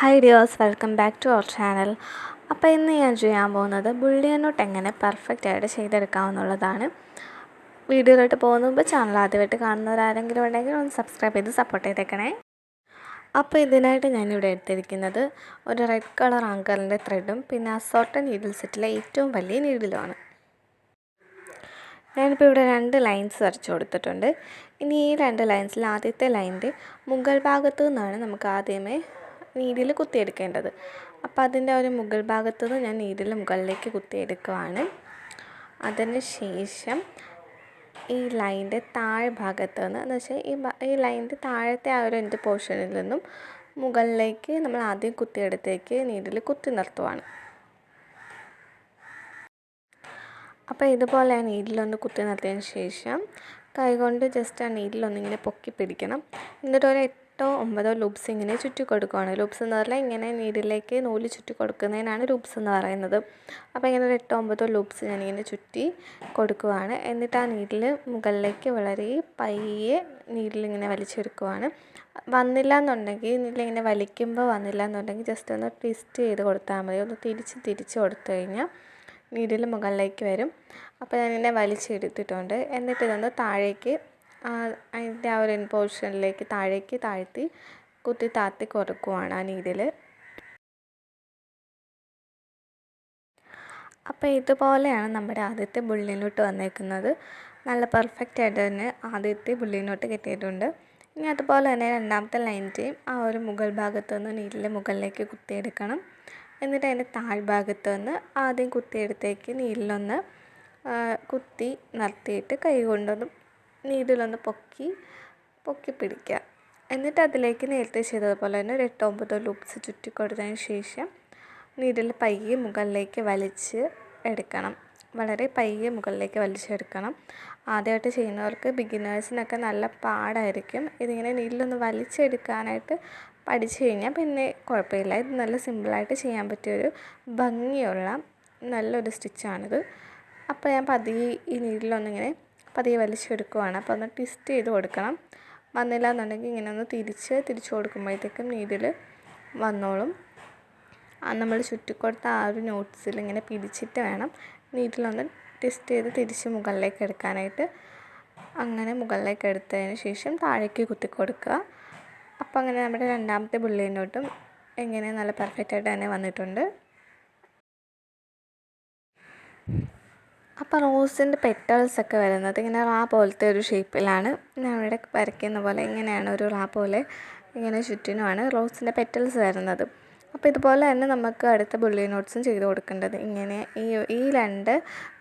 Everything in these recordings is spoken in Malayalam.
Hi dears, welcome back to our channel. അപ്പോൾ ഇന്ന് ഞാൻ ചെയ്യാൻ പോകുന്നത് ബുള്ളിയൻ നോട്ട് എങ്ങനെ പെർഫെക്റ്റ് ആയിട്ട് ചെയ്തെടുക്കാമെന്നുള്ളതാണ്. വീഡിയോയിലോട്ട് പോകുന്ന മുമ്പ് ചാനൽ ആദ്യമായിട്ട് കാണുന്നവരാരെങ്കിലും ഉണ്ടെങ്കിൽ ഒന്ന് സബ്സ്ക്രൈബ് ചെയ്ത് സപ്പോർട്ട് ചെയ്തേക്കണേ. അപ്പോൾ ഇതിനായിട്ട് ഞാനിവിടെ എടുത്തിരിക്കുന്നത് ഒരു റെഡ് കളർ ആങ്കറിൻ്റെ ത്രെഡും പിന്നെ അസോർട്ടഡ് നീഡിൽ സെറ്റിലെ ഏറ്റവും വലിയ നീഡിലുമാണ്. ഞാനിപ്പോൾ ഇവിടെ 2 ലൈൻസ് വരച്ചു കൊടുത്തിട്ടുണ്ട്. ഇനി ഈ 2 ലൈൻസിൽ ആദ്യത്തെ ലൈനിൻ്റെ മുകൾ ഭാഗത്തു നിന്നാണ് നമുക്ക് ആദ്യമേ നീഡിൽ കുത്തിയെടുക്കേണ്ടത്. അപ്പോൾ അതിൻ്റെ ഒരു മുകൾ ഭാഗത്തു നിന്ന് ഞാൻ നീഡിൽ മുകളിലേക്ക് കുത്തിയെടുക്കുവാണ്. അതിന് ശേഷം ഈ ലൈനിൻ്റെ താഴ്ഭാഗത്ത് നിന്ന് എന്ന് വെച്ചാൽ ഈ ലൈനിൻ്റെ താഴത്തെ ആ ഒരു എൻഡ് പോർഷനിൽ നിന്നും മുകളിലേക്ക് നമ്മൾ ആദ്യം കുത്തിയെടുത്തേക്ക് നീഡിൽ കുത്തി നിർത്തുവാണ്. അപ്പോൾ ഇതുപോലെ ആ നീഡിലൊന്ന് കുത്തി നിർത്തിയതിന് ശേഷം കൈകൊണ്ട് ജസ്റ്റ് ആ നീഡിലൊന്നിങ്ങനെ പൊക്കി പിടിക്കണം. എന്നിട്ട് ഒരു 8 or 9 ലൂപ്സ് ഇങ്ങനെ ചുറ്റി കൊടുക്കുകയാണ്. ലൂപ്സ് എന്ന് പറഞ്ഞാൽ ഇങ്ങനെ നീഡിലേക്ക് നൂല് ചുറ്റി കൊടുക്കുന്നതിനാണ് ലൂപ്സ് എന്ന് പറയുന്നത്. അപ്പോൾ ഇങ്ങനെ ഒരു 8 or 9 ലൂപ്സ് ഞാനിങ്ങനെ ചുറ്റി കൊടുക്കുകയാണ്. എന്നിട്ട് ആ നീഡിൽ മുകളിലേക്ക് വളരെ പയ്യെ നീഡിലിങ്ങനെ വലിച്ചെടുക്കുവാണ്. വന്നില്ല എന്നുണ്ടെങ്കിൽ നീഡിലിങ്ങനെ വലിക്കുമ്പോൾ വന്നില്ല എന്നുണ്ടെങ്കിൽ ജസ്റ്റ് ഒന്ന് ട്വിസ്റ്റ് ചെയ്ത് കൊടുത്താൽ മതി. ഒന്ന് തിരിച്ച് കൊടുത്തു കഴിഞ്ഞാൽ നീഡിൽ മുകളിലേക്ക് വരും. അപ്പോൾ ഞാനിങ്ങനെ വലിച്ചെടുത്തിട്ടുണ്ട്. എന്നിട്ട് ഇതൊന്ന് താഴേക്ക് അതിൻ്റെ ആ ഒരു എൻഡ് പോർഷനിലേക്ക് താഴ്ത്തി കുത്തി താത്തി കൊടുക്കുവാണ് ആ നീഡിൽ. അപ്പോൾ ഇതുപോലെയാണ് നമ്മുടെ ആദ്യത്തെ ബുള്ളിയൻ നോട്ട് വന്നേക്കുന്നത്. നല്ല പെർഫെക്റ്റ് ആയിട്ട് തന്നെ ആദ്യത്തെ ബുള്ളിയൻ നോട്ട് കിട്ടിയിട്ടുണ്ട്. ഇനി അതുപോലെ തന്നെ രണ്ടാമത്തെ ലൈനിൻ്റെയും ആ ഒരു മുകൾ ഭാഗത്തു നിന്ന് നീഡിൽ മുകളിലേക്ക് കുത്തിയെടുക്കണം. എന്നിട്ട് അതിൻ്റെ താഴ്ഭാഗത്ത് നിന്ന് ആദ്യം കുത്തിയെടുത്തേക്ക് നീഡിലൊന്ന് കുത്തി നിർത്തിയിട്ട് കൈ കൊണ്ടൊന്ന് നീഡിലൊന്ന് പൊക്കി പിടിക്കുക. എന്നിട്ട് അതിലേക്ക് നേരത്തെ ചെയ്തതുപോലെ തന്നെ ഒരു 8 or 9 ലൂപ്സ് ചുറ്റി കൊടുത്തതിന് ശേഷം നീഡിൽ പയ്യെ മുകളിലേക്ക് വലിച്ച് എടുക്കണം. വളരെ പയ്യെ മുകളിലേക്ക് വലിച്ചെടുക്കണം. ആദ്യമായിട്ട് ചെയ്യുന്നവർക്ക് ബിഗിനേഴ്സിനൊക്കെ നല്ല പാടായിരിക്കും. ഇതിങ്ങനെ നീഡിലൊന്ന് വലിച്ചെടുക്കാനായിട്ട് പഠിച്ചു കഴിഞ്ഞാൽ പിന്നെ കുഴപ്പമില്ല. ഇത് നല്ല സിമ്പിളായിട്ട് ചെയ്യാൻ പറ്റിയൊരു ഭംഗിയുള്ള നല്ലൊരു സ്റ്റിച്ചാണിത്. അപ്പോൾ ഞാൻ പതിയെ ഈ നീഡിലൊന്നിങ്ങനെ പതിയെ വലിച്ചെടുക്കുവാണ്. അപ്പോൾ ഒന്ന് ട്വിസ്റ്റ് ചെയ്ത് കൊടുക്കണം. വന്നില്ല എന്നുണ്ടെങ്കിൽ ഇങ്ങനെ ഒന്ന് തിരിച്ച് കൊടുക്കുമ്പോഴത്തേക്കും നീഡിൽ വന്നോളും. നമ്മൾ ചുറ്റിക്കൊടുത്ത ആ ഒരു നോട്ട്സിൽ ഇങ്ങനെ പിടിച്ചിട്ട് വേണം നീഡിലൊന്ന് ട്വിസ്റ്റ് ചെയ്ത് തിരിച്ച് മുകളിലേക്ക് എടുക്കാനായിട്ട്. അങ്ങനെ മുകളിലേക്ക് എടുത്തതിന് ശേഷം താഴേക്ക് കുത്തി കൊടുക്കുക. അപ്പോൾ അങ്ങനെ നമ്മുടെ രണ്ടാമത്തെ ബുള്ളിയൻ നോട്ടും എങ്ങനെ നല്ല പെർഫെക്റ്റ് ആയിട്ട് തന്നെ വന്നിട്ടുണ്ട്. അപ്പോൾ റോസിൻ്റെ പെറ്റൽസൊക്കെ വരുന്നത് ഇങ്ങനെ റാ പോലത്തെ ഒരു ഷേപ്പിലാണ്. ഞാൻ ഇവിടെ വരയ്ക്കുന്ന പോലെ ഇങ്ങനെയാണ് ഒരു റാ പോലെ ഇങ്ങനെ ചുറ്റിനുമാണ് റോസിൻ്റെ പെറ്റൽസ് വരുന്നത്. അപ്പോൾ ഇതുപോലെ തന്നെ നമുക്ക് അടുത്ത ബുള്ളിയൻ നോട്ട്സും ചെയ്ത് കൊടുക്കേണ്ടത്. ഇങ്ങനെ ഈ 2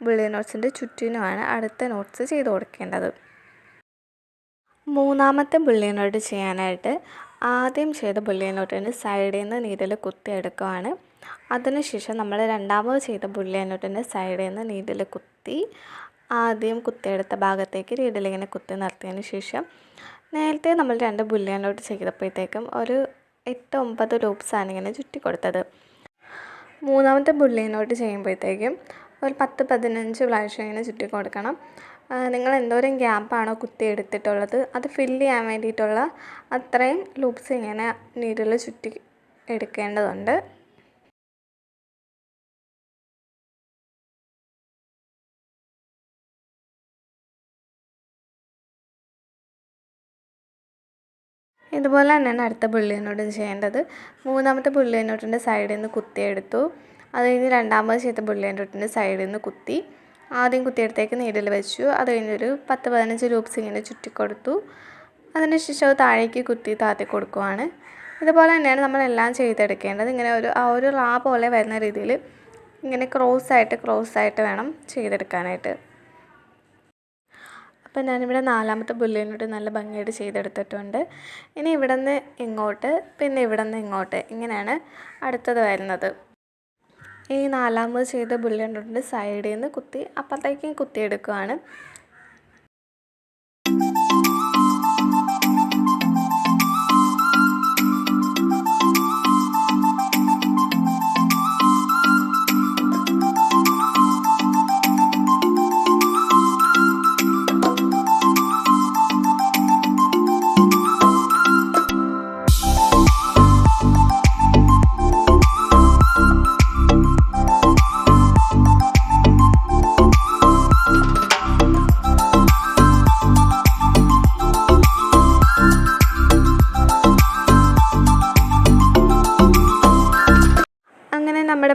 ബുള്ളിയൻ നോട്ട്സിൻ്റെ ചുറ്റിനുമാണ് അടുത്ത നോട്ട്സ് ചെയ്ത് കൊടുക്കേണ്ടത്. മൂന്നാമത്തെ ബുള്ളിയൻ നോട്ട് ചെയ്യാനായിട്ട് ആദ്യം ചെയ്ത ബുള്ളിയൻ നോട്ടിൻ്റെ സൈഡിൽ നിന്ന് നീഡിൽ കുത്തിയെടുക്കുകയാണ്. അതിനുശേഷം നമ്മൾ രണ്ടാമത് ചെയ്ത ബുള്ളിയൻ നോട്ടിൻ്റെ സൈഡിൽ നിന്ന് നീഡിൽ കുത്തി ആദ്യം കുത്തിയെടുത്ത ഭാഗത്തേക്ക് നീഡിലിങ്ങനെ കുത്തി നിർത്തിയതിന് ശേഷം നേരത്തെ നമ്മൾ 2 ബുള്ളിയൻ നോട്ട് ചെയ്തപ്പോഴത്തേക്കും ഒരു 8 or 9 ലൂപ്സാണ് ഇങ്ങനെ ചുറ്റി കൊടുത്തത്. മൂന്നാമത്തെ ബുള്ളിയൻ നോട്ട് ചെയ്യുമ്പോഴത്തേക്കും ഒരു 10-15 പ്രാവശ്യം ഇങ്ങനെ ചുറ്റി കൊടുക്കണം. നിങ്ങൾ എന്തോരം ഗ്യാപ്പാണോ കുത്തിയെടുത്തിട്ടുള്ളത് അത് ഫില്ല് ചെയ്യാൻ വേണ്ടിയിട്ടുള്ള അത്രയും ലൂപ്സ് ഇങ്ങനെ നീഡിൽ ചുറ്റി എടുക്കേണ്ടതുണ്ട്. ഇതുപോലെ തന്നെയാണ് അടുത്ത ബുള്ളിയൻ നോട്ടും ചെയ്യേണ്ടത്. മൂന്നാമത്തെ ബുള്ളിയൻ നോട്ടിൻ്റെ സൈഡിൽ നിന്ന് കുത്തിയെടുത്തു. അത് കഴിഞ്ഞ് രണ്ടാമത് ചെയ്ത ബുള്ളിയൻ നോട്ടിൻ്റെ സൈഡിൽ നിന്ന് കുത്തി ആദ്യം കുത്തിയെടുത്തേക്ക് നീഡിൽ വെച്ചു. അത് കഴിഞ്ഞൊരു 10-15 ലൂപ്സ് ഇങ്ങനെ ചുറ്റിക്കൊടുത്തു. അതിനുശേഷം അത് താഴേക്ക് കുത്തി താത്തി കൊടുക്കുവാണ്. ഇതുപോലെ തന്നെയാണ് നമ്മളെല്ലാം ചെയ്തെടുക്കേണ്ടത്. ഇങ്ങനെ ഒരു റാ പോലെ വരുന്ന രീതിയിൽ ഇങ്ങനെ ക്രോസ് ആയിട്ട് വേണം ചെയ്തെടുക്കാനായിട്ട്. അപ്പോൾ ഞാനിവിടെ 4ാമത്തെ ബുള്ളിയൻ നോട്ട് നല്ല ഭംഗിയായിട്ട് ചെയ്തെടുത്തിട്ടുണ്ട്. ഇനി ഇവിടെ നിന്ന് ഇങ്ങോട്ട് പിന്നെ ഇവിടെ നിന്ന് ഇങ്ങോട്ട് ഇങ്ങനെയാണ് അടുത്തത് വരുന്നത്. ഈ 4ാമത് ചെയ്ത ബുള്ളിയൻ നോട്ടിൻ്റെ സൈഡിൽ നിന്ന് കുത്തി അപ്പുറത്തേക്കും കുത്തിയെടുക്കുകയാണ്.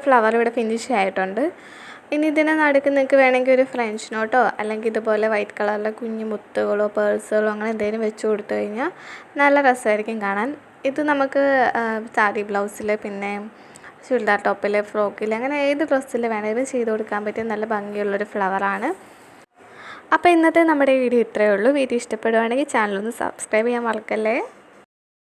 ഫ്ലവർ ഇവിടെ ഫിനിഷ് ആയിട്ടുണ്ട്. ഇനി ഇതിന് നടുക്ക് നിങ്ങൾക്ക് വേണമെങ്കിൽ ഒരു ഫ്രഞ്ച് നോട്ടോ അല്ലെങ്കിൽ ഇതുപോലെ വൈറ്റ് കളറിലെ കുഞ്ഞു മുത്തുകളോ പേഴ്സുകളോ അങ്ങനെ എന്തെങ്കിലും വെച്ച് കൊടുത്തു കഴിഞ്ഞാൽ നല്ല രസമായിരിക്കും കാണാൻ. ഇത് നമുക്ക് സാരി ബ്ലൗസിൽ, പിന്നെ ചുരിദാർ ടോപ്പിൽ, ഫ്രോക്കിൽ, അങ്ങനെ ഏത് ഡ്രസ്സിൽ വേണമെങ്കിലും ചെയ്ത് കൊടുക്കാൻ പറ്റിയ നല്ല ഭംഗിയുള്ളൊരു ഫ്ലവറാണ്. അപ്പോൾ ഇന്നത്തെ നമ്മുടെ വീഡിയോ ഇത്രയേ ഉള്ളൂ. വീഡിയോ ഇഷ്ടപ്പെടുവാണെങ്കിൽ ചാനലൊന്ന് സബ്സ്ക്രൈബ് ചെയ്യാൻ മറക്കല്ലേ.